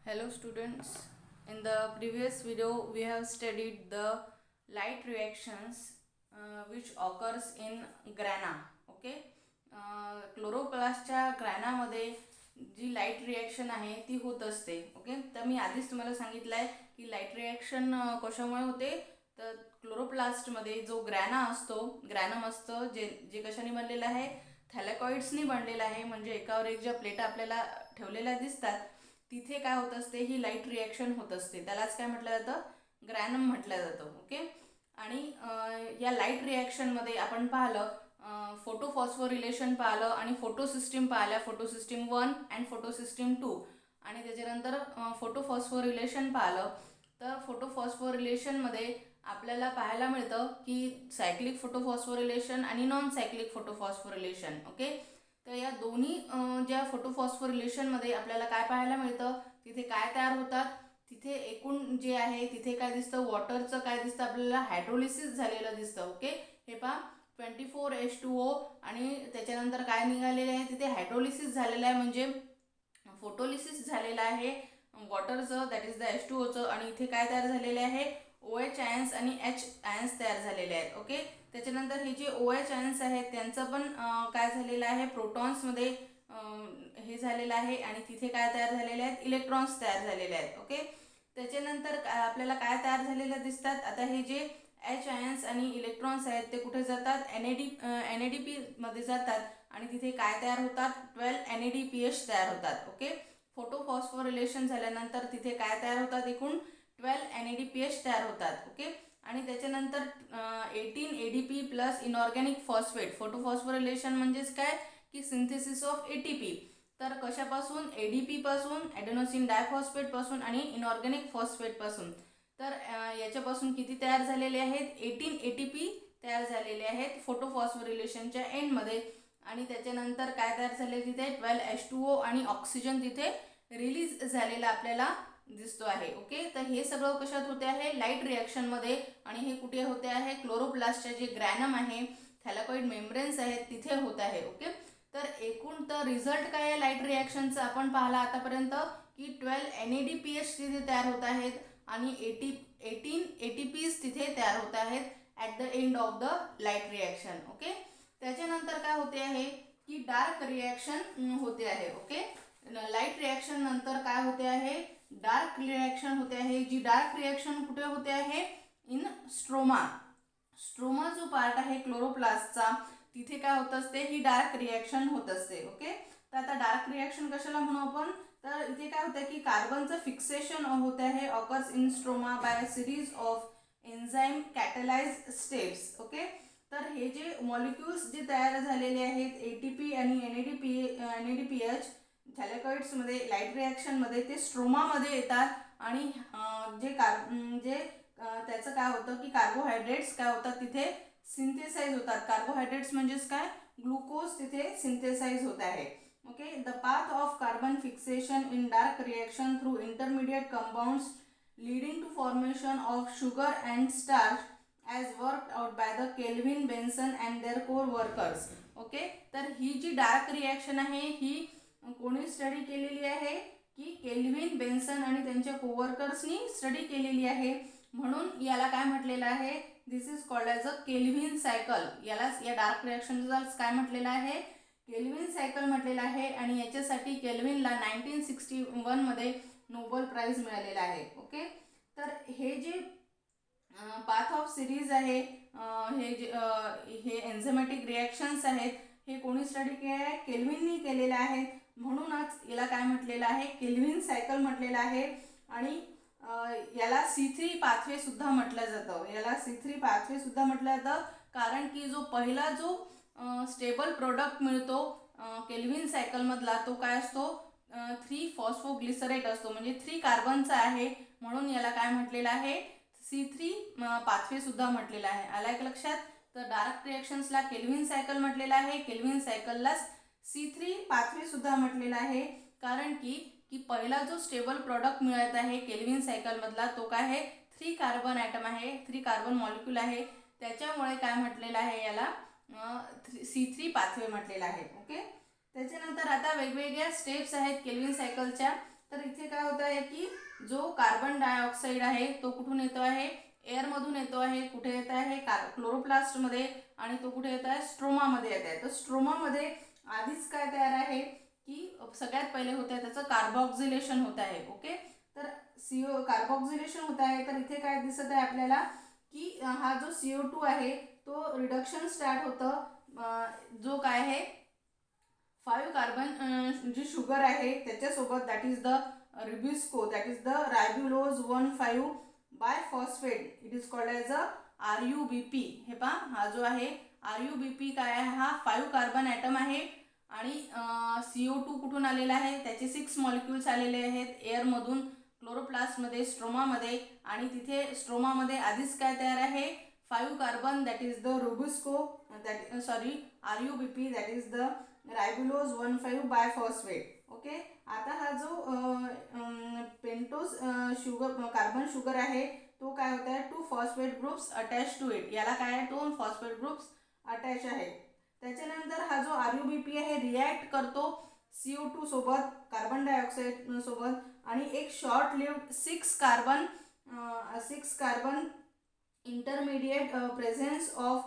Hello students, in the previous video we have studied the light reactions which occurs in grana. Okay, क्लोरोप्लास्टच्या ग्रॅनामध्ये जी light reaction आहे ती होत असते. ओके, तर मी आधीच तुम्हाला सांगितलं आहे की लाईट रिॲक्शन कशामुळे होते. तर क्लोरोप्लास्टमध्ये जो ग्रॅना असतो, ग्रॅनम असतं, जे जे कशाने बनलेलं आहे, थॅलेकॉइड्सनी बनलेलं आहे. म्हणजे एकावर एक ज्या प्लेटा आपल्याला ठेवलेल्या दिसतात तिथे काय होत असते, ही लाईट रिॲक्शन होत असते. त्यालाच काय म्हटलं जातं, ग्रॅनम म्हटलं जातं. ओके, आणि या लाईट रिॲक्शनमध्ये आपण पाहिलं फोटो फॉस्फोरिलेशन पाहिलं आणि फोटो सिस्टीम पाहिल्या, photo system 1 and photo system 2. आणि त्याच्यानंतर फोटो फॉस्फोरिलेशन पाहिलं. तर फोटो फॉस्फोरिलेशनमध्ये आपल्याला पाहायला मिळतं की सायक्लिक फोटो फॉस्फोरिलेशन आणि non cyclic photo phosphorylation. Okay, तर या दोन्ही ज्या फोटो फॉस्फोरिलेशनमध्ये आपल्याला काय पाहायला मिळतं, तिथे काय तयार होतात, तिथे एकूण जे आहे तिथे काय दिसतं, वॉटरचं काय दिसतं आपल्याला, हायड्रोलिसिस झालेलं दिसतं. ओके, हे पहा 24H2O आणि त्याच्यानंतर काय निघालेलं आहे, तिथे हायड्रोलिसिस झालेलं आहे, म्हणजे फोटोलिसिस झालेलं आहे वॉटरचं, दॅट इज द H2Oचं. आणि इथे काय तयार झालेले आहे, OH आयन्स आणि H आयन्स तयार झालेले आहेत. ओके, त्याच्यानंतर हे जे OH आयन्स आहेत त्यांचं पण काय झालेलं आहे, प्रोटॉन्समध्ये हे झालेलं आहे आणि तिथे काय तयार झालेले आहेत, इलेक्ट्रॉन्स तयार झालेले आहेत. ओके, त्याच्यानंतर आपल्याला काय तयार झालेलं दिसतात, आता हे जे H आयन्स आणि इलेक्ट्रॉन्स आहेत ते कुठे जातात, NADP मध्ये जातात आणि तिथे काय तयार होतात, 12 NADPH तयार होतात. ओके, फोटो फॉस्फोरिलेशन झाल्यानंतर तिथे काय तयार होतात, एकूण 12 NADPH तयार होतात. ओके, आणि त्याच्यानंतर 18 ADP plus inorganic phosphate. Photo phosphorylation म्हणजेच काय की सिंथेसिस ऑफ ATP. तर कशापासून, ADP पासून, ॲडेनोसिन डायफॉस्फेट पासून आणि इनऑर्गॅनिक फॉस्फेट पासून. तर याच्यापासून किती तयार झालेले आहेत, 18 ATP तयार झालेले आहेत फोटो फॉस्फोरिलेशनच्या एंडमध्ये. आणि त्याच्यानंतर काय तयार झाले, तिथे 12H2O आणि ऑक्सिजन तिथे रिलीज झालेला आपल्याला दिसतो आहे. ओके, तर हे सगळं कशात होते आहे, लाईट रिॲक्शनमध्ये. आणि हे कुठे होते आहे, क्लोरोप्लास्टचे जे ग्रॅनम आहे, थॅलेकॉइड मेम्ब्रेन्स आहेत तिथे होत आहे. ओके, तर एकूण तर रिझल्ट काय आहे लाईट रिॲक्शनचा आपण पाहिला आतापर्यंत की 12 NADPH तिथे तयार होत आहेत आणि 18 ATPs तिथे तयार होत आहेत at the end of the light reaction. Okay, त्याच्यानंतर काय होते आहे की डार्क रिॲक्शन होते आहे. ओके, लाईट रिॲक्शन नंतर काय होते आहे, डार्क रिॲक्शन होते आहे. जी डार्क रिॲक्शन कुठे होते आहे, इन स्ट्रोमा. स्ट्रोमा जो पार्ट आहे क्लोरोप्लास्टचा तिथे काय होत असते, ही डार्क रिॲक्शन होत असते. ओके, तर आता डार्क रिॲक्शन कशाला म्हणू आपण, तर इथे काय होतं की कार्बनचं फिक्सेशन होते आहे, occurs in stroma by a series of enzyme catalyse steps. Okay, तर हे जे मॉलिक्युल्स जे तयार झालेले आहेत ATP आणि NADPH थॅलेकॉइड्समध्ये लाईट रिॲक्शनमध्ये, ते स्ट्रोमामध्ये येतात आणि त्याचं काय होतं की कार्बोहायड्रेट्स काय होतात, तिथे सिंथेसाइज होतात. कार्बोहायड्रेट्स म्हणजेच काय, ग्लुकोज तिथे सिंथेसाइज होत आहे. Okay, the path of carbon fixation in dark reaction through intermediate compounds leading to formation of sugar and starch as worked out by the Kelvin Benson and their co-workers. Okay, तर ही जी dark reaction आहे ही कोणी study केलेली आहे की kelvin Benson आणि त्यांच्या कोवर्कर्सनी study केलेली आहे. म्हणून याला काय म्हटलेलं आहे, this is called as a Calvin cycle. यालाच, या डार्क रिॲक्शनला काय म्हटलेलं आहे, केल्विन सायकल म्हटलेलं आहे. आणि याच्यासाठी केल्विनला 1961 मध्ये नोबेल प्राइज मिळालेला आहे. ओके, तर हे जे पाथ ऑफ सिरीज आहे, हे एन्झायमॅटिक रिॲक्शन्स आहेत, हे कोणी स्टडी केले आहे, केल्विननी केलेले आहेत. म्हणूनच याला काय म्हटलेलं आहे, केल्विन सायकल म्हटलेलं आहे. आणि याला C3 पाथवे सुद्धा म्हटलं जातं. याला C3 पाथवे सुद्धा म्हटलं जातं कारण की जो पहिला जो स्टेबल प्रोडक्ट मिळतो केल्विन सायकलमधला, तो काय असतो, 3 फॉस्फोग्लिसरेट असतो, म्हणजे 3 कार्बनचा आहे. म्हणून याला काय म्हटलेलं आहे, C3 पाथवे सुद्धा म्हटलेलं आहे. आलाय का लक्षात. तर डार्क रिॲक्शन्सला केल्विन सायकल म्हटलेलं आहे, केल्विन सायकलला C3 पाथवे सुद्धा म्हटलेलं आहे. कारण की पहिला जो स्टेबल प्रॉडक्ट मिळत आहे केल्विन सायकलमधला, तो काय आहे, 3 कार्बन ॲटम आहे, 3 कार्बन मॉलिक्यूल आहे. त्याच्यामुळे काय म्हटलेलं आहे, याला C3 पाथवे म्हटलेलं आहे. ओके, त्याच्यानंतर आता वेगवेगळ्या स्टेप्स आहेत केल्विन सायकलच्या. तर इथे काय होत आहे की जो कार्बन डायऑक्साईड आहे तो कुठून येतो आहे, एअरमधून येतो आहे. कुठे येत आहे, क्लोरोप्लास्टमध्ये, आणि तो कुठे येत आहे, स्ट्रोमामध्ये येत आहे. तर स्ट्रोमामध्ये आधीच काय तयार आहे की सगळ्यात पहिले होत आहे त्याचं कार्बॉक्झिलेशन होत आहे. ओके, तर CO कार्बॉक्झिलेशन होत आहे. तर इथे काय दिसत आहे आपल्याला की हा जो CO2 आहे तो रिडक्शन स्टार्ट होतं. जो काय आहे 5 कार्बन जी शुगर आहे त्याच्यासोबत, that is the rubisco, that is the ribulose 1,5 biphosphate, it is called as a RUBP. हे पहा, हा जो आहे RUBP काय आहे, हा 5 कार्बन ॲटम आहे. आणि CO2 कुठून आलेला आहे, त्याचे 6 मॉलिक्युल्स आलेले आहेत एअरमधून, क्लोरोप्लास्टमध्ये, स्ट्रोमामध्ये. आणि तिथे स्ट्रोमामध्ये आधीच काय तयार आहे, 5 carbon, that is the rubisco, that RUBP, that is the ribulose 1,5 biphosphate. Okay, आता हा जो पेंटोज शुगर, कार्बन शुगर आहे तो काय होत आहे, 2 phosphate groups attach to it. याला काय आहे, 2 फॉस्फेट ग्रुप्स अटॅच आहेत. त्याच्यानंतर हा जो RUBP आहे रिॲक्ट करतो CO2 सोबत, कार्बन डायऑक्साईड सोबत, आणि एक short lived 6 carbon intermediate presence of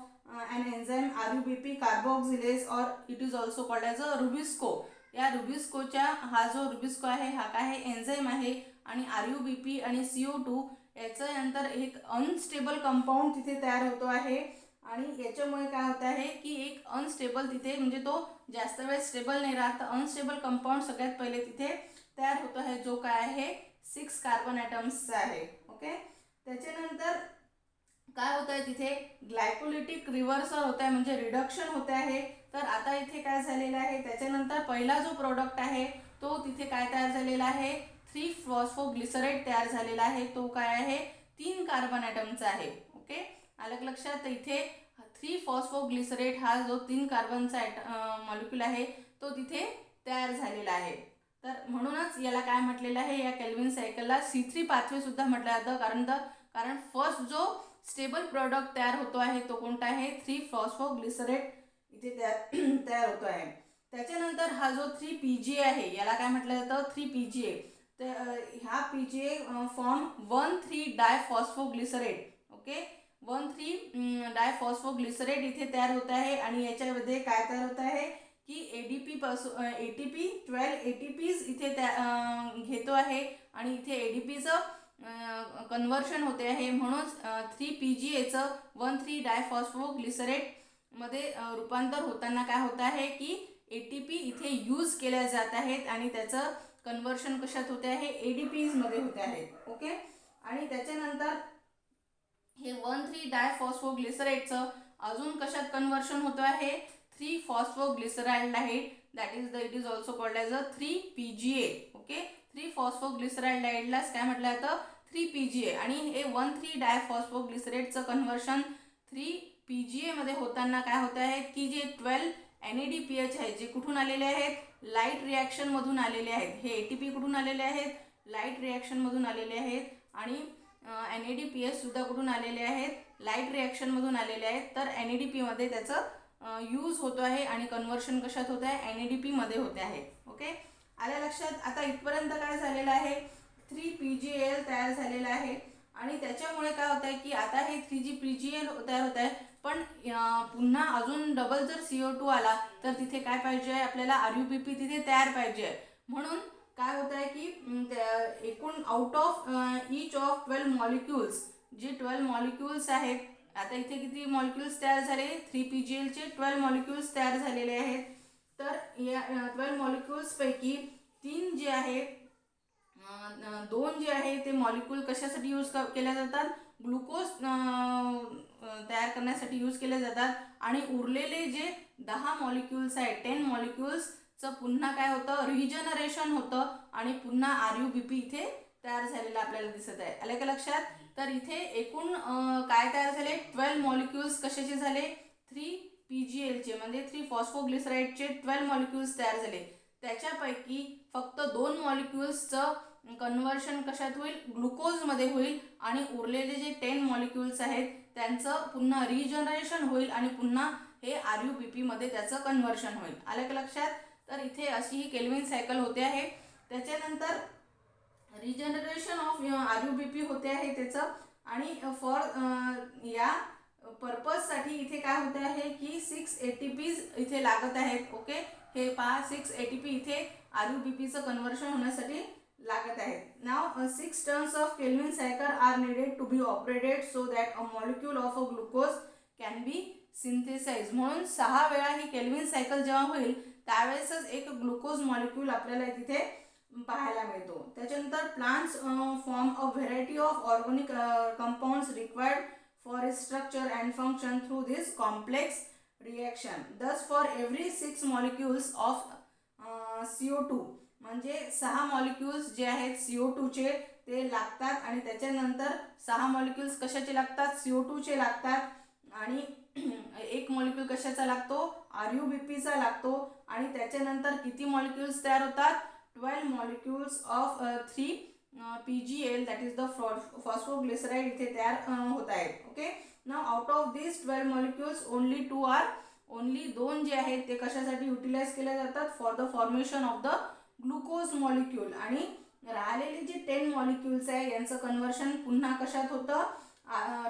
an enzyme RUBP carboxylase, or it is also called as a Rubisco. या रुबिस्कोच्या, हा जो रुबिस्को आहे हा काय आहे, एन्झाईम आहे. आणि RUBP आणि CO2 याच्यानंतर एक अनस्टेबल कंपाऊंड तिथे तयार होतो आहे. आणि याच्यामुळे काय होत आहे की एक अनस्टेबल तिथे, म्हणजे तो जास्त वेळ स्टेबल नाही राहत, अनस्टेबल कंपाऊंड सगळ्यात पहिले तिथे तयार होतो आहे, जो काय आहे 6 कार्बन ॲटम्सचा आहे. ओके, त्याच्यानंतर काय होत आहे, तिथे ग्लायकोलिटिक रिव्हर्सल होत आहे, म्हणजे रिडक्शन होते आहे. तर आता इथे काय झालेलं आहे, त्याच्यानंतर पहिला जो प्रोडक्ट आहे तो तिथे काय तयार झालेला आहे, 3 फॉस्फोग्लिसरेट तयार झालेला आहे. तो काय आहे, 3 कार्बन ॲटमचा आहे. ओके, आलं लक्षात. तर इथे 3 फॉस्फोग्लिसरेट हा जो 3 कार्बनचा मॉलिक्यूल आहे तो तिथे तयार झालेला आहे. तर म्हणूनच याला काय म्हटलेलं आहे, या केल्विन सायकलला C3 पाथवे सुद्धा म्हटलं जातं. कारण फर्स्ट जो स्टेबल प्रोडक्ट तयार होतो आहे तो कोणता आहे, 3 फॉस्फोग्लिसरेट इथे तयार होतो आहे. त्याच्यानंतर हा जो 3PGA आहे याला काय म्हटलं जातं, 3PGA. तर ह्या PGA फॉर्म 1,3 डायफॉस्फोग्लिसरेट. ओके, 1,3 डायफॉस्फोग्लिसरेट इथे तयार होत आहे. आणि याच्यामध्ये काय तयार होत आहे की ADP पासून ATP 12 ATPs इथे घेतो आहे. आणि इथे ADPचं कन्वर्शन होते आहे. म्हणून 3PGAचं 1,3 डायफॉस्फोग्लिसरेट मध्ये रूपांतर होताना काय होत आहे की ATP इथे यूज केल्या जात आहेत, आणि त्याचं कन्वर्शन कशात होते आहे, ADPs मध्ये होते आहे. ओके, आणि त्याच्यानंतर हे 1,3 डायफॉस्फोग्लिसरेटचं अजून कशात कन्वर्शन होतं आहे, 3 phosphoglyceraldehyde, that is the, it is also called as a 3PGA. Okay, 3 फॉस्फोग्लिसरॅल्डिहाइडलाच काय म्हटलं जातं, 3PGA. आणि हे 1,3 डायफॉस्फोग्लिसरेटचं कन्वर्शन 3PGA मध्ये होताना काय होत आहे की जे 12 NADPH आहेत, जे कुठून आलेले आहेत, लाईट रिॲक्शन मधून आलेले आहेत. हे ATP कुठून आलेले आहेत, लाईट रिॲक्शन मधून आलेले आहेत. आणि NADPH सुद्धा कुठून आलेले आहेत, लाईट रिॲक्शन मधून आलेले आहेत. तर NADP मध्ये त्याचं यूज होतो आहे, आणि कन्वर्शन कशात होत आहे, NADP मध्ये होते आहे. ओके, आल्या लक्षात. आता इथपर्यंत काय झालेलं आहे, 3PGAL तयार झालेला आहे. आणि त्याच्यामुळे काय होत आहे की आता हे 3PGAL तयार होत आहे. पण पुन्हा अजून डबल जर CO2 आला तर तिथे काय पाहिजे, आपल्याला RUBP तिथे तयार पाहिजे. म्हणून काय होत आहे की एकूण out of each of 12 molecules, जे 12 मॉलिक्युल्स आहेत, आता इथे किती मॉलिक्युल्स तयार झाले, 3PGALचे 12 मॉलिक्युल्स तयार झालेले आहेत. तर या 12 मॉलिक्युल्सपैकी 3 जे आहे, 2 जे आहे ते मॉलिक्यूल कशासाठी यूज केल्या जातात, ग्लुकोज तयार करण्यासाठी यूज केले जातात. आणि उरलेले जे 10 मॉलिक्युल्स आहेत, 10 मॉलिक्युल्सचं पुन्हा काय होतं, रिजनरेशन होतं, आणि पुन्हा RUBP इथे तयार झालेलं आपल्याला दिसत आहे. आलं का लक्षात. तर इथे एकूण काय तयार झाले, 12 मॉलिक्युल्स कशाचे झाले, 3PGALचे, म्हणजे 3 फॉस्फोग्लिसराइडचे 12 मॉलिक्युल्स तयार झाले. त्याच्यापैकी फक्त 2 मॉलिक्युल्सचं कन्वर्शन कशात होईल, ग्लुकोजमध्ये होईल. आणि उरलेले जे 10 मॉलिक्युल्स आहेत त्यांचं पुन्हा रिजनरेशन होईल, आणि पुन्हा हे RUBP मध्ये त्याचं कन्वर्शन होईल. आलं का लक्षात. तर इथे अशी ही केल्विन सायकल होते आहे. त्याच्यानंतर ऑफ RUBP होते आहे त्याचं. आणि फॉर या पर्पजसाठी इथे काय होते आहे की 6 ATPs इथे लागत आहेत. ओके, हे पहा 6 ATP इथे RUBPचं कन्वर्शन होण्यासाठी लागत आहेत. नाव 6 turns of Calvin cycle are needed to be operated so that a molecule of a glucose can be synthesise. म्हणून 6 वेळा ही केल्विन सायकल जेव्हा होईल त्यावेळेसच एक ग्लुकोज मॉलिक्यूल आपल्याला तिथे पाहायला मिळतो. त्याच्यानंतर plants form a variety of organic compounds required for its structure and function through this complex reaction. Thus for every 6 molecules of CO2 म्हणजे 6 मॉलिक्युल्स जे आहेत CO2 चे ते लागतात. आणि त्याच्यानंतर 6 मॉलिक्युल्स कशाचे लागतात, CO2 चे लागतात. आणि एक मॉलिक्यूल कशाचा लागतो, RUBPचा लागतो. आणि त्याच्यानंतर किती मॉलिक्युल्स तयार होतात, 12 molecules of 3 PGL that is the phosphoglyceride इथे तयार होत आहेत. Okay, now out of this 12 molecules only 2 जे आहेत ते कशासाठी युटिलाइज केले जातात, for the formation of the glucose molecule. आणि राहिलेले जे 10 मॉलिक्युल्स आहे यांचं कन्वर्शन पुन्हा कशात होतं,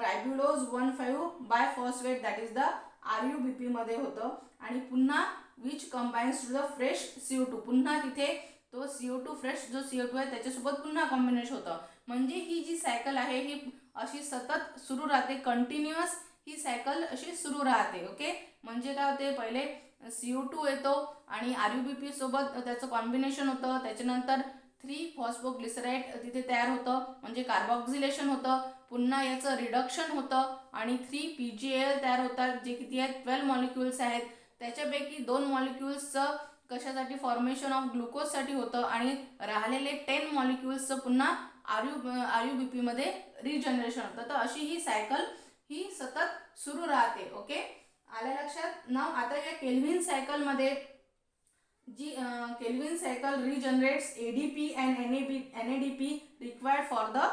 ribulose 1,5 biphosphate that is the RUBP मध्ये होतं. आणि पुन्हा which combines to the fresh CO2, पुन्हा तिथे तो CO2 फ्रेश जो CO2 आहे त्याच्यासोबत पुन्हा कॉम्बिनेशन होतं. म्हणजे ही जी सायकल आहे ही अशी सतत सुरू राहते, कंटिन्युअस ही सायकल अशी सुरू राहते. ओके, म्हणजे काय होते, पहिले CO2 येतो आणि RUBP सोबत त्याचं कॉम्बिनेशन होतं. त्याच्यानंतर 3 फॉस्फोग्लिसराइड तिथे तयार होतं म्हणजे कार्बोक्सिलेशन होतं. पुन्हा याचं रिडक्शन होतं आणि 3 PGL तयार होतात जे किती आहेत, 12 मॉलिक्युल्स आहेत. त्याच्यापैकी 2 मॉलिक्युल्सचं कशासाठी, फॉर्मेशन ऑफ ग्लुकोजसाठी होतं. आणि राहिलेले 10 मॉलिक्युल्सचं पुन्हा RUBP मध्ये रिजनरेशन होतं. तर अशी ही सायकल ही सतत सुरू राहते. ओके, आलं लक्षात. नाव आता या केल्विन सायकलमध्ये जी Calvin cycle regenerates ADP and NADP required for the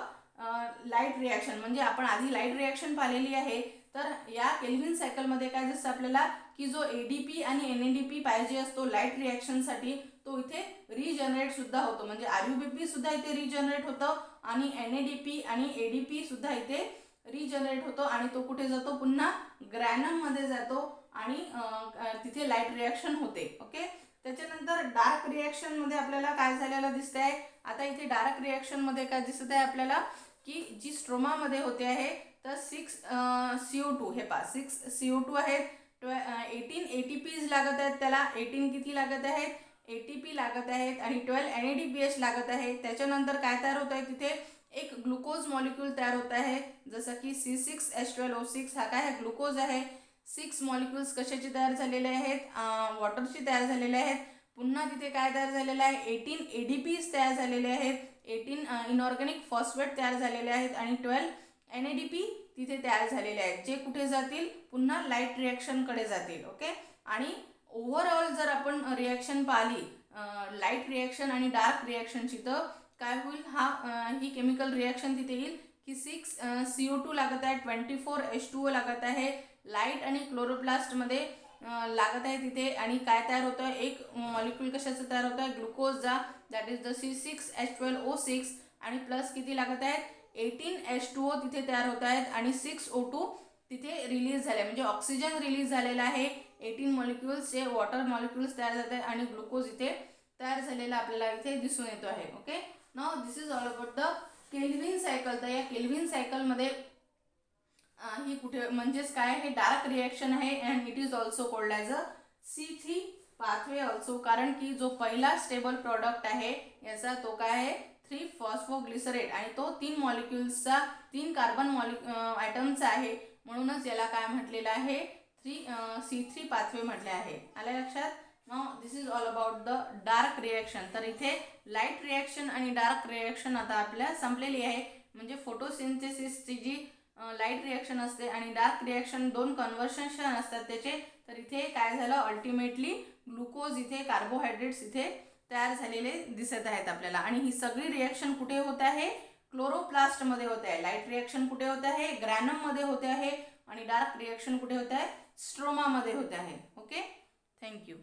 light reaction. म्हणजे आपण आधी लाईट रिॲक्शन पाहिलेली आहे. तर या केल्विन सायकलमध्ये काय दिसतं आपल्याला की जो ADP आणि NADP पाहिजे असतो लाईट रिॲक्शनसाठी तो इथे रिजनरेट सुद्धा होतो. म्हणजे RUBP सुद्धा इथे रिजनरेट होतं आणि NADP आणि ADP सुद्धा इथे रिजनरेट होतो. आणि तो कुठे जातो, पुन्हा ग्रॅनममध्ये जातो आणि तिथे लाईट रिॲक्शन होते. ओके, त्याच्यानंतर डार्क रिॲक्शनमध्ये आपल्याला काय झालेलं दिसत आहे, आता इथे डार्क रिॲक्शनमध्ये काय दिसत आहे आपल्याला की जी स्ट्रोमामध्ये होते आहे तर 6 CO2 हे पहा 6 CO2 आहेत. 18 ATPs लागत आहेत, त्याला 18 किती लागत आहेत, ATP लागत आहेत आणि 12 NADPH लागत आहे. त्याच्यानंतर काय तयार होत आहे, तिथे एक ग्लुकोज मॉलिक्यूल तयार होत आहे जसं की C6H12O6 हा काय ग्लुकोज आहे. 6 मॉलिक्युल्स कशाचे तयार झालेले आहेत, वॉटरचे तयार झालेले आहेत. पुन्हा तिथे काय तयार झालेलं आहे, 18 ADPs तयार झालेले आहेत, 18 इनऑर्गॅनिक फॉस्फेट तयार झालेले आहेत आणि 12 NADP तिथे तयार झालेले आहेत जे कुठे जातील, पुन्हा लाईट रिॲक्शनकडे जातील. ओके, आणि ओव्हरऑल जर आपण रिॲक्शन पाहिली लाईट रिॲक्शन आणि डार्क रिॲक्शनची तर काय होईल, ही केमिकल रिॲक्शन तिथे येईल की 6 CO2 लागत आहे, 24 H2O लागत आहे, लाईट आणि क्लोरोप्लास्टमध्ये लागत आहे तिथे. आणि काय तयार होतं, एक मॉलिक्यूल कशाचं तयार होतं आहे, ग्लुकोजचा दॅट इज द C6H12O6 आणि प्लस किती लागत आहेत, 18 H2O तिथे तयार होत आहेत आणि 6 O2 तिथे रिलीज झाले म्हणजे ऑक्सिजन रिलीज झालेला आहे. 18 मॉलिक्युल्सचे वॉटर मॉलिक्युल्स तयार झाले आहेत आणि ग्लुकोज इथे तयार झालेला आपल्याला इथे दिसून येतो आहे. Okay, now this is all about the kelvin cycle. तर या केल्विन सायकलमध्ये ही कुठे म्हणजेच काय हे डार्क रिॲक्शन आहे and it is also called as a C3 pathway also. कारण की जो पहिला स्टेबल प्रॉडक्ट आहे याचा तो काय आहे 3 फॉस्फोग्लिसरेट आणि तो 3 मॉलिक्युल्सचा 3 कार्बन ॲटमचा आहे. म्हणूनच याला काय म्हटलेलं आहे C3 पाथवे म्हटले आहे. आलं लक्षात. Now this is all about the dark reaction. तर इथे लाईट रिॲक्शन आणि डार्क रिॲक्शन आता आपल्या संपलेली आहे. म्हणजे फोटोसिंथेसिसची जी लाईट रिॲक्शन असते आणि डार्क रिॲक्शन 2 कन्व्हर्शन असतात त्याचे. तर इथे काय झालं, अल्टिमेटली ग्लुकोज इथे कार्बोहायड्रेट्स इथे तयार झालेले दिसत आहेत आपल्याला. आणि ही सगळी रिॲक्शन कुठे होत आहे, क्लोरोप्लास्टमध्ये होत आहे. लाईट रिॲक्शन कुठे होत आहे, ग्रॅनममध्ये होते आहे आणि डार्क रिॲक्शन कुठे होत आहे, स्ट्रोमामध्ये होते आहे. Okay, thank you.